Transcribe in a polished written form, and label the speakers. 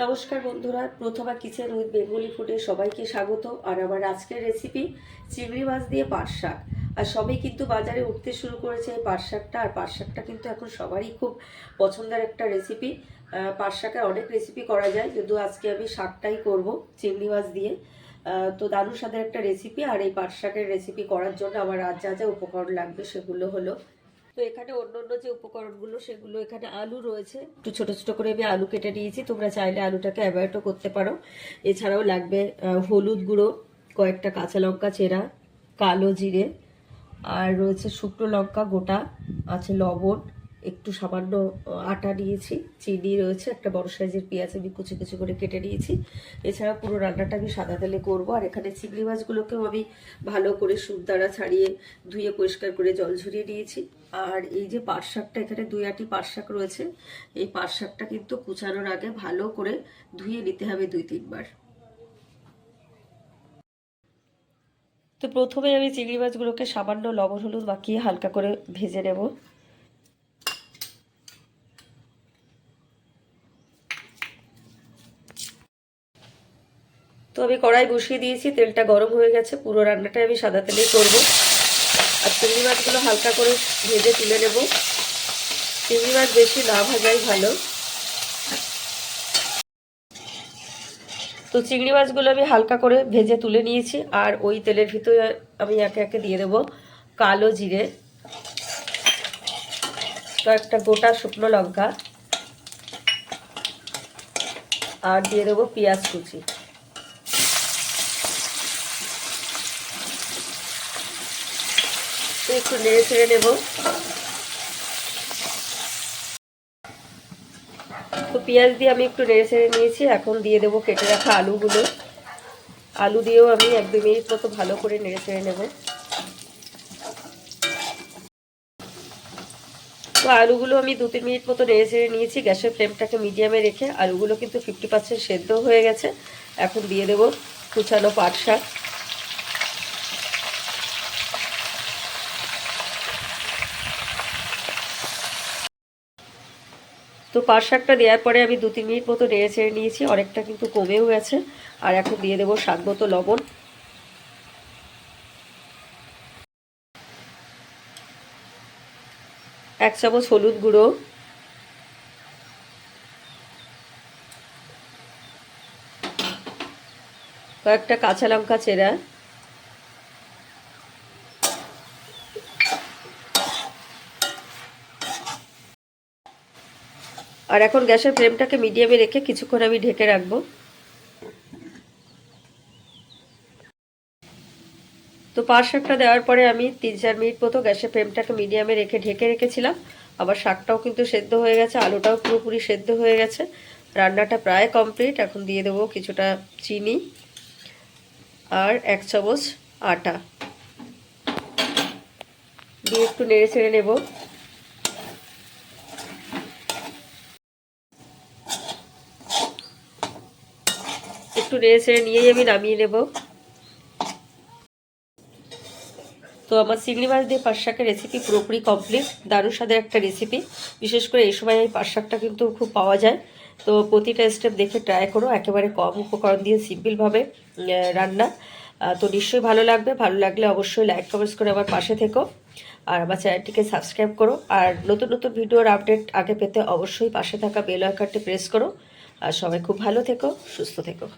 Speaker 1: নমস্কার বন্ধুরা, প্রথমা kitchen with Bengali ফুডে সবাইকে স্বাগত। আর আমার আজকের রেসিপি চিংড়ি মাছ দিয়ে পাট শাক। আর সবাই কিন্তু বাজারে উঠতে শুরু করেছে এই পাট শাকটা। আর পাট শাকটা কিন্তু এখন সবারই খুব পছন্দের একটা রেসিপি। পাট শাকের অনেক রেসিপি করা যায়, যদিও আজকে আমি শাকটাই করব চিংড়ি মাছ দিয়ে। তো দারুণ স্বাদের একটা রেসিপি। আর এই পাট শাকের রেসিপি করার জন্য আমার আজ যা যা উপকরণ লাগবে সেগুলো হলো, তো এখানে অন্য অন্য যে উপকরণগুলো সেগুলো, এখানে আলু রয়েছে, একটু ছোট ছোট করে আমি আলু কেটে নিয়েছি। তোমরা চাইলে আলুটাকে অ্যাভয়েডও করতে পারো। এছাড়াও লাগবে হলুদ গুঁড়ো, কয়েকটা কাঁচা লঙ্কা চেরা, কালো জিরে, আর রয়েছে শুকনো লঙ্কা গোটা, আছে লবণ, একটু সামান্য আটা নিয়েছি, চিনি রয়েছে, একটা বড় সাইজের পেঁয়াজ আমি কুচি কুচি করে কেটে নিয়েছি। এছাড়া পুরো রান্নাটা আমি সাদা তেলে করবো। আর এখানে চিংড়ি মাছগুলোকেও আমি ভালো করে সুদ্দারা ছাড়িয়ে ধুয়ে পরিষ্কার করে জল ঝরিয়ে নিয়েছি। আর এই যে পাট শাকটা, এখানে 2 আটি পাট শাক রয়েছে। এই পাট শাকটা কিন্তু কুচানোর আগে ভালো করে ধুয়ে নিতে হবে 2-3 বার। তো প্রথমে আমি চিংড়ি মাছগুলোকে সামান্য লবণ হলুদ মাখিয়ে হালকা করে ভেজে নেব। তো আমি কড়াই বসিয়ে দিয়েছি, তেলটা গরম হয়ে গেছে। পুরো রান্নাটা আমি সাদা তেলেই করব। আর চিংড়ি মাছগুলো হালকা করে ভেজে তুলে নেব। চিংড়ি মাছ বেশি না ভাজাই ভালো। তো চিংড়ি মাছগুলো আমি হালকা করে ভেজে তুলে নিয়েছি। আর ওই তেলের ভিতরে আমি একে একে দিয়ে দেব কালো জিরে, কয়েকটা গোটা শুকনো লঙ্কা, আর দিয়ে দেবো পেঁয়াজ কুচি। একটু নেড়ে ছেড়ে নেব। তো পেঁয়াজ দিয়ে আমি একটু নেড়ে ছেড়ে নিয়েছি। এখন দিয়ে দেবো কেটে রাখা আলুগুলো। আলু দিয়েও আমি 1-2 মিনিট মতো ভালো করে নেড়ে ছেড়ে নেব। তো আলুগুলো আমি 2-3 মিনিট মতো নেড়ে ছেড়ে নিয়েছি। গ্যাসের ফ্লেমটাকে মিডিয়ামে রেখে আলুগুলো কিন্তু 50% সেদ্ধ হয়ে গেছে। এখন দিয়ে দেবো কুচানো পাট শাক। তো পাট শাকটা দেওয়ার পরে আমি 2-3 মিনিট মতো নেড়ে ছেড়ে নিয়েছি, অনেকটা কিন্তু কমেও গেছে। আর এখন দিয়ে দেবো স্বাদ মতো লবণ, 1 চামচ হলুদ গুঁড়ো, কয়েকটা কাঁচা লঙ্কা চেরা, আর এখন গ্যাসের ফ্লেমটাকে মিডিয়ামে রেখে কিছুক্ষণ আমি ঢেকে রাখবো। তো পাট শাকটা দেওয়ার পরে আমি 3-4 মিনিট মতো গ্যাসের ফ্লেমটাকে মিডিয়ামে রেখে ঢেকে রেখেছিলাম। আবার শাকটাও কিন্তু সেদ্ধ হয়ে গেছে, আলুটাও পুরোপুরি সেদ্ধ হয়ে গেছে। রান্নাটা প্রায় কমপ্লিট। এখন দিয়ে দেবো কিছুটা চিনি আর 1 চামচ আটা দিয়ে একটু নেড়ে ছেড়ে নেব। একটু নেড়ে ছেড়ে নিয়েই আমি নামিয়ে নেব। তো আমার চিংড়ি মাছ দিয়ে পাট শাকের রেসিপি পুরোপুরি কমপ্লিট। দারুণ স্বাদের একটা রেসিপি। বিশেষ করে এই সময় এই পাট শাকটা কিন্তু খুব পাওয়া যায়। তো প্রতিটা স্টেপ দেখে ট্রাই করো। একেবারে কম উপকরণ দিয়ে সিম্পলভাবে রান্না। তো নিশ্চয়ই ভালো লাগবে। ভালো লাগলে অবশ্যই লাইক কমেন্টস করে আমার পাশে থেকো। আর আমার চ্যানেলটিকে সাবস্ক্রাইব করো। আর নতুন নতুন ভিডিওর আপডেট আগে পেতে অবশ্যই পাশে থাকা বেল আইকনটি প্রেস করো। আর সবাই খুব ভালো থেকো, সুস্থ থেকো।